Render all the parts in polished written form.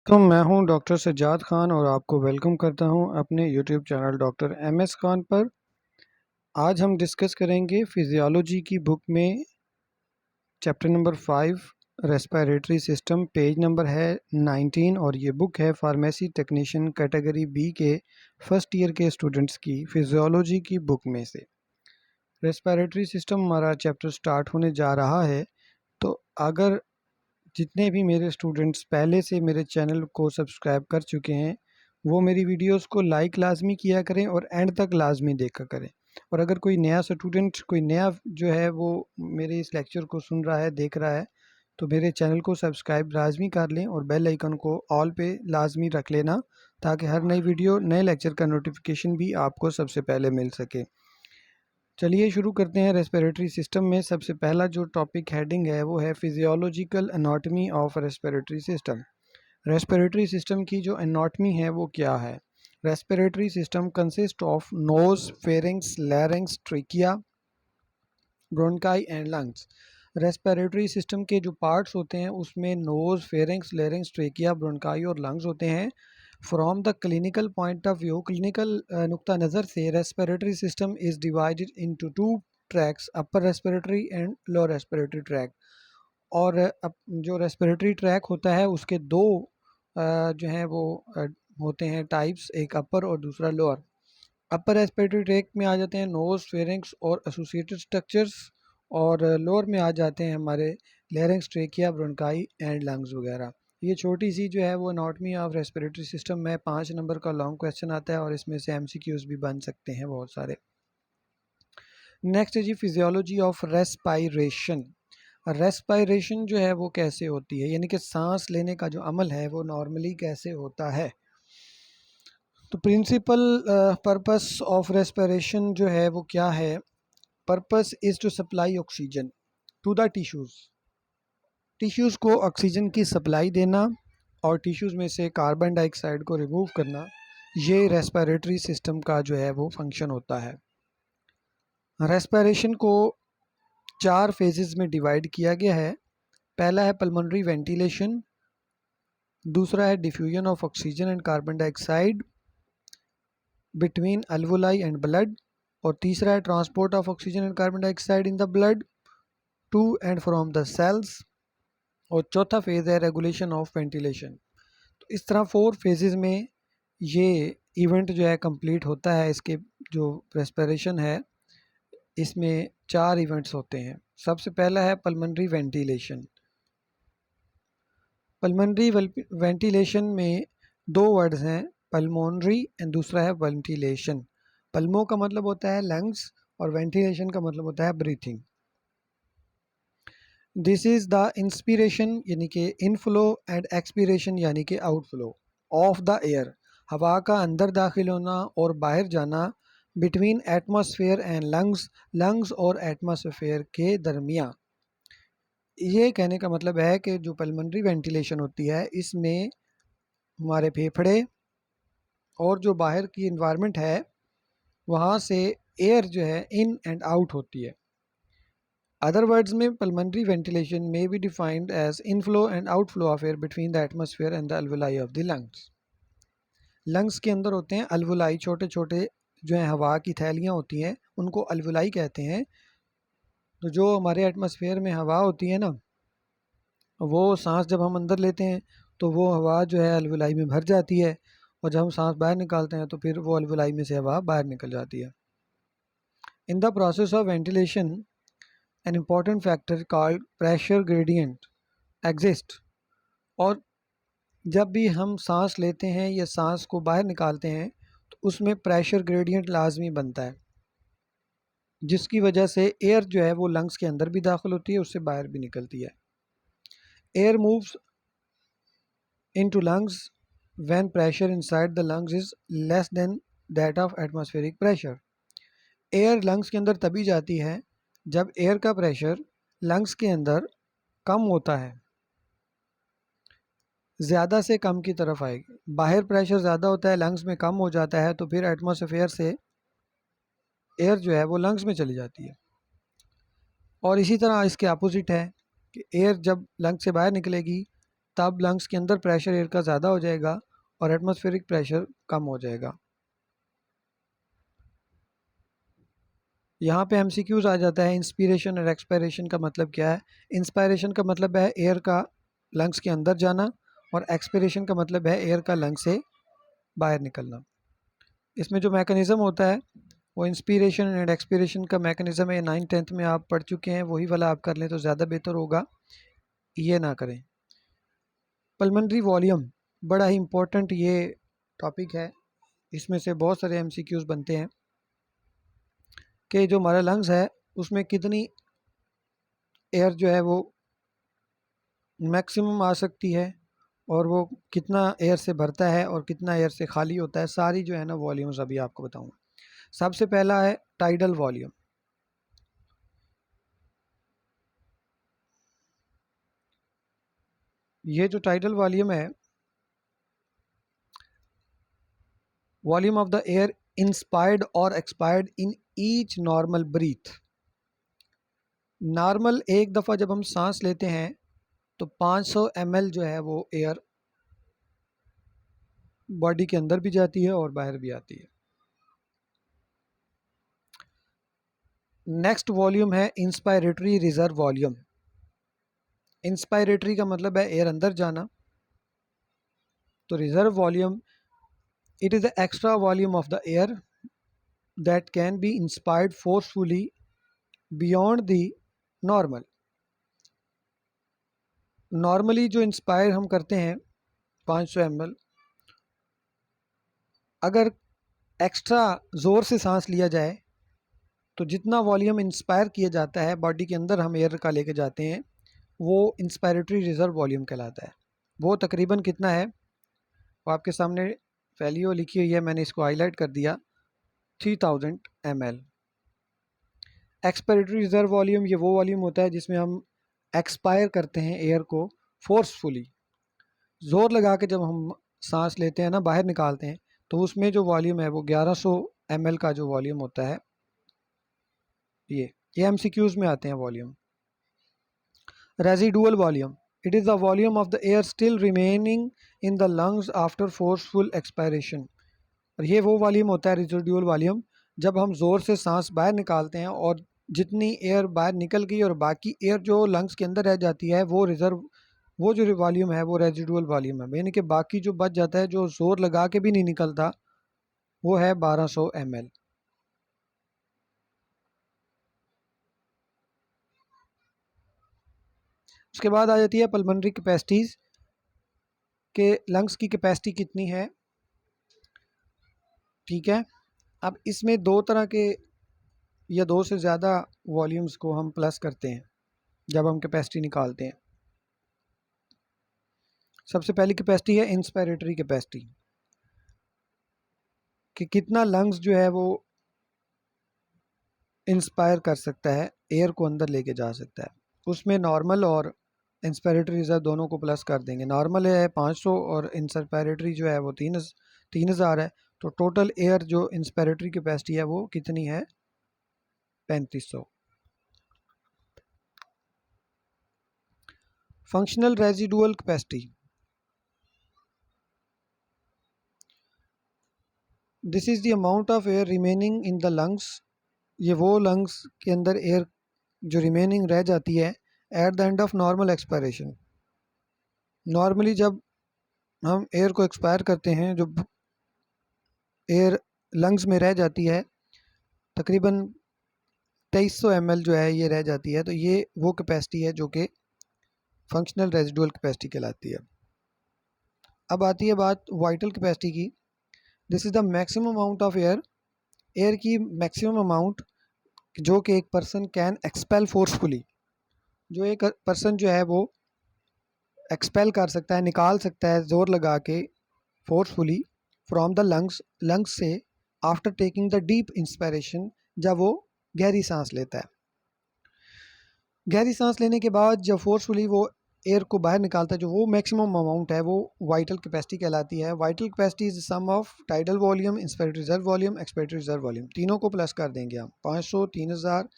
तो मैं हूं डॉक्टर सज्जाद खान और आपको वेलकम करता हूं अपने YouTube channel doctor M S Khan पर। आज हम डिस्कस करेंगे फिजियोलॉजी की बुक में chapter number 5 respiratory system. Page number है 19 और ये बुक है फार्मेसी टेक्नीशियन कैटेगरी बी के फर्स्ट ईयर के स्टूडेंट्स की फिजियोलॉजी की बुक में से। रेस्पिरेटरी सिस्टम हमारा चैप्टर स्टार्ट होने जा रहा है। तो अगर जितने भी मेरे स्टूडेंट्स पहले से मेरे चैनल को सब्सक्राइब कर चुके हैं वो मेरी वीडियोस को लाइक लाजमी किया करें और एंड तक लाजमी देखा करें। और अगर कोई नया स्टूडेंट कोई नया जो है वो मेरे इस लेक्चर को सुन रहा है देख रहा है तो मेरे चैनल को सब्सक्राइब लाजमी कर लें और बेल आइकन को ऑल पे लाजमी रख लेना ताकि हर नई वीडियो नए लेक्चर का नोटिफिकेशन भी आपको सबसे पहले मिल सके। चलिए शुरू करते हैं। रेस्पिरेटरी सिस्टम में सबसे पहला जो टॉपिक हेडिंग है वो है physiological anatomy of respiratory system. Respiratory system की जो एनाटॉमी है वो क्या है। Respiratory system consist of nose, pharynx, larynx, trachea, bronchi and lungs. Respiratory system के जो पार्ट्स होते हैं उसमें nose, pharynx, larynx, trachea, bronchi और लंग्स होते हैं। From the clinical point of view, clinical नुक्ता नज़र से respiratory system is divided into two tracts, upper respiratory and lower respiratory tract. और जो रेस्पिरेटरी ट्रैक होता है उसके दो जो हैं वो होते हैं टाइप्स, एक अपर और दूसरा लोअर। अपर रेस्पिरेटरी ट्रैक में आ जाते हैं नोज, फेरिंग्स और एसोसिएटेड स्ट्रक्चर्स, और लोअर में आ जाते हैं हमारे लैरिंग्स, ट्रेकिया, ब्रोंकाई एंड लंग्स वगैरह। ये छोटी सी जो है वो एनाटॉमी ऑफ रेस्पिरेटरी सिस्टम में 5 नंबर का लॉन्ग क्वेश्चन आता है और इसमें से एमसीक्यूज भी बन सकते हैं बहुत सारे। नेक्स्ट है जी फिजियोलॉजी ऑफ रेस्पायरेशन। रेस्पायरेशन जो है वो कैसे होती है, यानी कि सांस लेने का जो अमल है वो नॉर्मली कैसे होता है। तो प्रिंसिपल पर्पस ऑफ रेस्पिरेशन जो है वो क्या है। Purpose is to supply oxygen to the tissues. Tissues को ऑक्सीजन की सप्लाई देना और टिश्यूज़ में से कार्बन डाइऑक्साइड को रिमूव करना, ये रेस्पिरेटरी सिस्टम का जो है वो फंक्शन होता है। रेस्पिरेशन को 4 फेजेस में डिवाइड किया गया है। पहला है पल्मोनरी वेंटिलेशन, दूसरा है diffusion of oxygen and carbon dioxide between alveoli and blood, और तीसरा है transport of oxygen and carbon dioxide in the blood to and from the cells, और चौथा फेज़ है रेगुलेशन ऑफ वेंटिलेशन। तो इस तरह 4 फेजेस में ये इवेंट जो है कंप्लीट होता है। इसके जो रेस्पिरेशन है इसमें 4 इवेंट्स होते हैं। सबसे पहला है पल्मोनरी वेंटिलेशन। पल्मोनरी वेंटिलेशन में 2 वर्ड्स हैं, पल्मोनरी एंड दूसरा है वेंटिलेशन। पल्मो का मतलब होता है लंग्स और वेंटिलेशन का मतलब होता है breathing. This is the inspiration यानी कि इनफ्लो एंड एक्सपीरेशन यानी कि आउटफ्लो ऑफ द एयर, हवा का अंदर दाखिल होना और बाहर जाना, between atmosphere and lungs, lungs और एटमॉस्फेयर के दरमियान। ये कहने का मतलब है कि जो पल्मोनरी वेंटिलेशन होती है इसमें हमारे फेफड़े और जो बाहर की इन्वायरमेंट है वहाँ से एयर जो है इन एंड आउट होती है। अदर वर्ड्स में पल्मोनरी वेंटिलेशन में be defined as inflow and outflow of air between the atmosphere and the alveoli of the lungs. Lungs के अंदर होते हैं अल्वोलाई, छोटे छोटे जो है हवा की थैलियाँ होती हैं उनको अल्वोलाई कहते हैं। तो जो हमारे एटमॉस्फेयर में हवा होती है ना, वो सांस जब हम अंदर लेते हैं तो वो हवा जो है अल्वोलाई में भर जाती है, और जब हम सांस बाहर निकालते हैं तो फिर वो अल्वोलाई में से हवा बाहर निकल जाती है। In the process of ventilation an important factor called pressure gradient exists। और जब भी हम सांस लेते हैं या सांस को बाहर निकालते हैं तो उसमें प्रेशर ग्रेडियंट लाजमी बनता है, जिसकी वजह से एयर जो है वो लंग्स के अंदर भी दाखिल होती है, उससे बाहर भी निकलती है। Air moves into lungs when pressure inside the lungs is less than that of atmospheric pressure. Air lungs के अंदर तभी जाती है जब एयर का प्रेशर लंग्स के अंदर कम होता है, ज़्यादा से कम की तरफ आएगी। बाहर प्रेशर ज़्यादा होता है, लंग्स में कम हो जाता है, तो फिर एटमॉस्फेयर से एयर जो है वो लंग्स में चली जाती है। और इसी तरह इसके अपोजिट है कि एयर जब लंग्स से बाहर निकलेगी तब लंग्स के अंदर प्रेशर एयर का ज़्यादा हो जाएगा और एटमॉस्फेरिक प्रेशर कम हो जाएगा। यहाँ पे एमसीक्यूज आ जाता है। इंस्पिरेशन और एक्सपायरेशन का मतलब क्या है? इंस्पायरेशन का मतलब है एयर का लंग्स के अंदर जाना और एक्सपिरेशन का मतलब है एयर का लंग से बाहर निकलना। इसमें जो मैकेनिज़्म होता है वो इंस्पिरेशन एंड एक्सपिरेशन का मैकेनिज़्म है। 9th-10th में आप पढ़ चुके हैं, वही वाला आप कर लें तो ज़्यादा बेहतर होगा, ये ना करें। पल्मोनरी वॉल्यूम बड़ा ही इम्पोर्टेंट ये टॉपिक है। इसमें से बहुत सारे एमसीक्यूज बनते हैं कि जो हमारा लंग्स है उसमें कितनी एयर जो है वो मैक्सिमम आ सकती है और वो कितना एयर से भरता है और कितना एयर से खाली होता है। सारी जो है ना वॉल्यूम्स अभी आपको बताऊंगा। सबसे पहला है टाइडल वॉल्यूम। ये जो टाइडल वॉल्यूम है, volume of the air inspired और expired in each normal breath. Normal एक दफ़ा जब हम सांस लेते हैं तो 500 ml जो है वो एयर बॉडी के अंदर भी जाती है और बाहर भी आती है। नेक्स्ट वॉल्यूम है इंस्पायरेटरी रिजर्व वॉल्यूम। इंस्पायरेटरी का मतलब है एयर अंदर जाना, तो reserve volume it is the extra volume of the air that can be inspired forcefully beyond the normal. Normally जो इंस्पायर हम करते हैं 500 ml, अगर एक्स्ट्रा ज़ोर से सांस लिया जाए तो जितना वॉल्यूम इंस्पायर किया जाता है बॉडी के अंदर हम एयर का लेके जाते हैं वो इंस्पायरेटरी रिजर्व वॉल्यूम कहलाता है। वो तकरीबन कितना है वो आपके सामने वैल्यू लिखी हुई है, मैंने इसको हाईलाइट कर दिया, 3000 ml। एक्सपायरेटरी रिजर्व वॉल्यूम ये वो वॉल्यूम होता है जिसमें हम एक्सपायर करते हैं एयर को फोर्सफुली, ज़ोर लगा के जब हम सांस लेते हैं ना, बाहर निकालते हैं, तो उसमें जो वॉल्यूम है वो 1100 ml का जो वॉल्यूम होता है। ये एमसीक्यूज में आते हैं volume. Residual volume it is the volume of the air still remaining in the lungs after forceful expiration. और ये वो वॉल्यूम होता है रेजिडुअल वॉल्यूम जब हम ज़ोर से सांस बाहर निकालते हैं और जितनी एयर बाहर निकल गई और बाकी एयर जो लंग्स के अंदर रह जाती है वो रिजर्व, वो जो वॉल्यूम है वो रेजिडुअल वॉल्यूम है। यानी कि बाकी जो बच जाता है जो ज़ोर लगा के भी नहीं निकलता वो है 1200 ml। उसके बाद आ जाती है पल्मोनरी कैपेसिटीज़ के लंग्स की कैपेसिटी कितनी है। ठीक है, अब इसमें दो तरह के या दो से ज़्यादा वॉल्यूम्स को हम प्लस करते हैं जब हम कैपेसिटी निकालते हैं। सबसे पहली कैपेसिटी है इंस्पायरेटरी कैपेसिटी, कि कितना लंग्स जो है वो इंस्पायर कर सकता है, एयर को अंदर लेके जा सकता है। उसमें नॉर्मल और इंस्पायरेटरी रिजर्व दोनों को प्लस कर देंगे। नॉर्मल है 500 और इंस्पायरेटरी जो है वो 3000 है, तो टोटल एयर जो इंस्पायरेटरी कैपेसिटी है वो कितनी है? 3500। Functional residual capacity, this is the amount of air remaining in the lungs. ये वो लंग्स के अंदर एयर जो रिमेनिंग रह जाती है at the end of normal expiration. Normally जब हम एयर को एक्सपायर करते हैं, जो एयर लंग्स में रह जाती है तकरीबन 2300 ml जो है ये रह जाती है, तो ये वो कैपेसिटी है जो कि फंक्शनल रेजिडुअल कैपेसिटी कहलाती है। अब आती है बात वाइटल कैपेसिटी की। This is the maximum amount of air, air की मैक्सिमम अमाउंट जो कि एक पर्सन कैन एक्सपेल फोर्सफुली, जो एक पर्सन जो है वो एक्सपेल कर सकता है, निकाल सकता है ज़ोर लगा के forcefully from the lungs, lungs से, after taking the deep inspiration, जब वो गहरी सांस लेता है। गहरी सांस लेने के बाद जब फोर्सफुली वो एयर को बाहर निकालता है, जो वो मैक्सिमम अमाउंट है वो वाइटल कैपेसिटी कहलाती है। Vital capacity is sum of tidal volume, inspiratory reserve volume, expiratory reserve volume, तीनों को प्लस कर देंगे हम, 500, 3000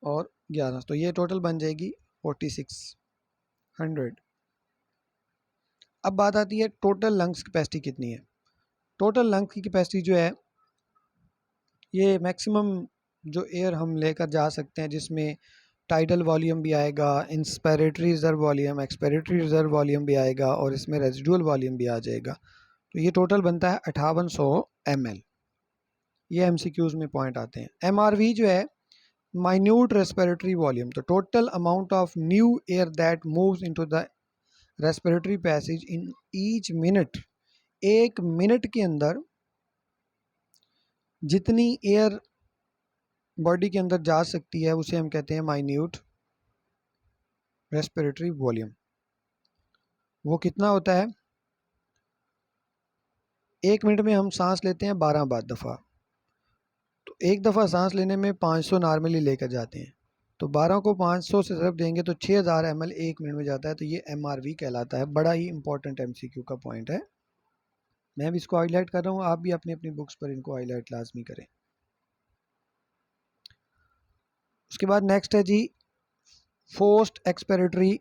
और 1100, तो ये टोटल बन जाएगी 4600। अब बात आती है टोटल लंग्स कैपेसिटी कितनी है। टोटल लंग्स की कैपेसिटी जो है ये मैक्सिमम जो एयर हम लेकर जा सकते हैं, जिसमें टाइडल वॉल्यूम भी आएगा, inspiratory reserve volume, expiratory reserve volume भी आएगा और इसमें रेजिडुअल वॉल्यूम भी आ जाएगा। तो ये टोटल बनता है 5800 ml। ये एमसीक्यूज में पॉइंट आते हैं। एमआरवी जो है माइन्यूट रेस्पिरेटरी वॉल्यूम, तो total amount of new air that moves into the respiratory passage in each minute. एक मिनट के अंदर जितनी एयर बॉडी के अंदर जा सकती है उसे हम कहते हैं माइन्यूट रेस्पिरेटरी वॉल्यूम। वो कितना होता है? एक मिनट में हम सांस लेते हैं 12 दफ़ा, तो एक दफ़ा सांस लेने में 500 नॉर्मली लेकर जाते हैं, तो 12 को 500 से ज़रब देंगे तो 6000 ml एक मिनट में जाता है। तो ये एमआरवी कहलाता है। बड़ा ही इंपॉर्टेंट एमसीक्यू का पॉइंट है। मैं भी इसको हाईलाइट कर रहा हूँ, आप भी अपनी अपनी बुक्स पर इनको हाईलाइट लाजमी करें। उसके बाद नेक्स्ट है जी forced expiratory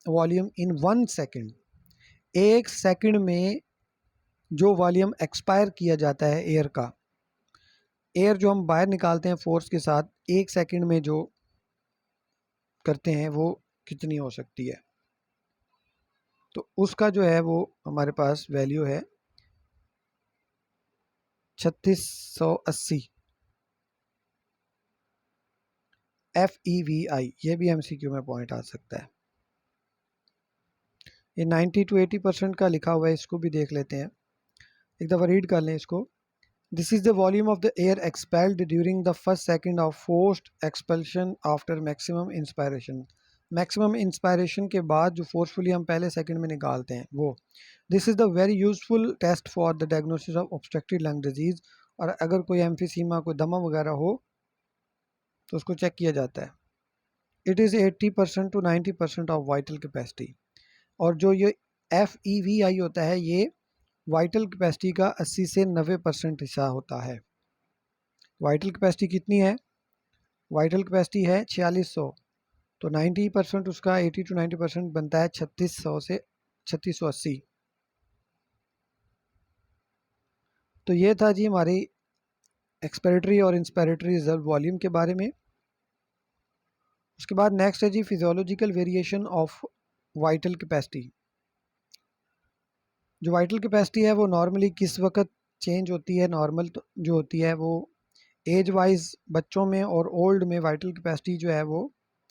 volume in 1 second. एक सेकंड में जो वॉल्यूम एक्सपायर किया जाता है एयर का, एयर जो हम बाहर निकालते हैं फोर्स के साथ, एक सेकंड में जो करते हैं वो कितनी हो सकती है? तो उसका जो है वो हमारे पास वैल्यू है 3680 FEVI। ये भी MCQ में पॉइंट आ सकता है। ये 90 to 80% का लिखा हुआ है, इसको भी देख लेते हैं, एक दफ़ा रीड कर लें इसको। This is the volume of the air expelled during the first second of forced expulsion after maximum inspiration। Maximum inspiration के बाद जो फोर्सफुली हम पहले सेकंड में निकालते हैं वो। This is the very useful test for the diagnosis of obstructive lung disease. और अगर कोई एम्फीसीमा, कोई दमा वगैरह हो तो उसको चेक किया जाता है। It is 80% to 90% of vital capacity. और जो ये FEVI होता है ये वाइटल कैपेसिटी का 80 से 90% हिस्सा होता है। वाइटल कैपेसिटी कितनी है? वाइटल कैपेसिटी है 4600, तो 90% उसका 80 to 90% बनता है 3600 से 3680। तो ये था जी हमारी एक्सपिरेटरी और इंस्पिरेटरी रिजर्व वॉल्यूम के बारे में। उसके बाद नेक्स्ट है जी physiological variation of vital capacity. जो वाइटल कैपेसिटी है वो नॉर्मली किस वक्त चेंज होती है? नॉर्मल तो जो होती है वो एज वाइज बच्चों में और ओल्ड में वाइटल कैपेसिटी जो है वो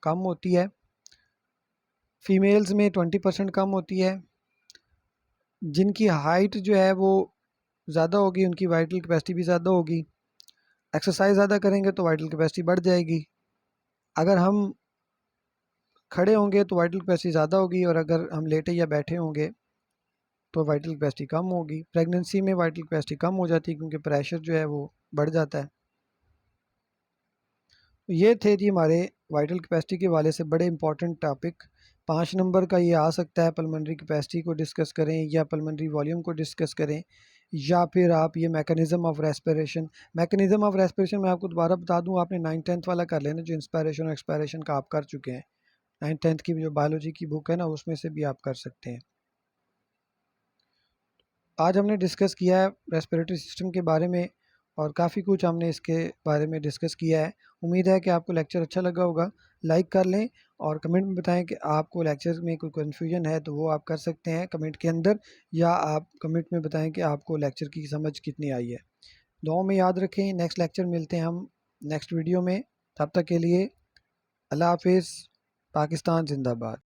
कम होती है। फीमेल्स में 20% कम होती है। जिनकी हाइट जो है वो ज़्यादा होगी उनकी वाइटल कैपेसिटी भी ज़्यादा होगी। एक्सरसाइज ज़्यादा करेंगे तो वाइटल कैपेसिटी बढ़ जाएगी। अगर हम खड़े होंगे तो वाइटल कैपेसिटी ज़्यादा होगी, और अगर हम लेटे या बैठे होंगे तो वाइटल कैपेसिटी कम होगी। प्रेगनेंसी में वाइटल कैपेसिटी कम हो जाती है क्योंकि प्रेशर जो है वो बढ़ जाता है। तो ये थे जी हमारे वाइटल कैपेसिटी के वाले से बड़े इंपॉर्टेंट टॉपिक। 5 नंबर का ये आ सकता है, पल्मोनरी कैपेसिटी को डिस्कस करें या पल्मोनरी वॉल्यूम को डिस्कस करें, या फिर आप ये mechanism of respiration. Mechanism of respiration मैं आपको दोबारा बता दूं, आपने 9th-10th वाला कर लेना, जो इंस्पायरेशन और एक्सपायरेशन का आप कर चुके हैं। 9th-10th की जो बायोलॉजी की बुक है ना, उसमें से भी आप कर सकते हैं। आज हमने डिस्कस किया है रेस्पिरेटरी सिस्टम के बारे में और काफ़ी कुछ हमने इसके बारे में डिस्कस किया है। उम्मीद है कि आपको लेक्चर अच्छा लगा होगा। लाइक कर लें और कमेंट में बताएं कि आपको लेक्चर में कोई कन्फ्यूजन है तो वो आप कर सकते हैं कमेंट के अंदर, या आप कमेंट में बताएं कि आपको लेक्चर की समझ कितनी आई है। दुआओं में याद रखें। नेक्स्ट लेक्चर मिलते हैं हम नेक्स्ट वीडियो में। तब तक के लिए अल्लाह हाफिज़। पाकिस्तान जिंदाबाद।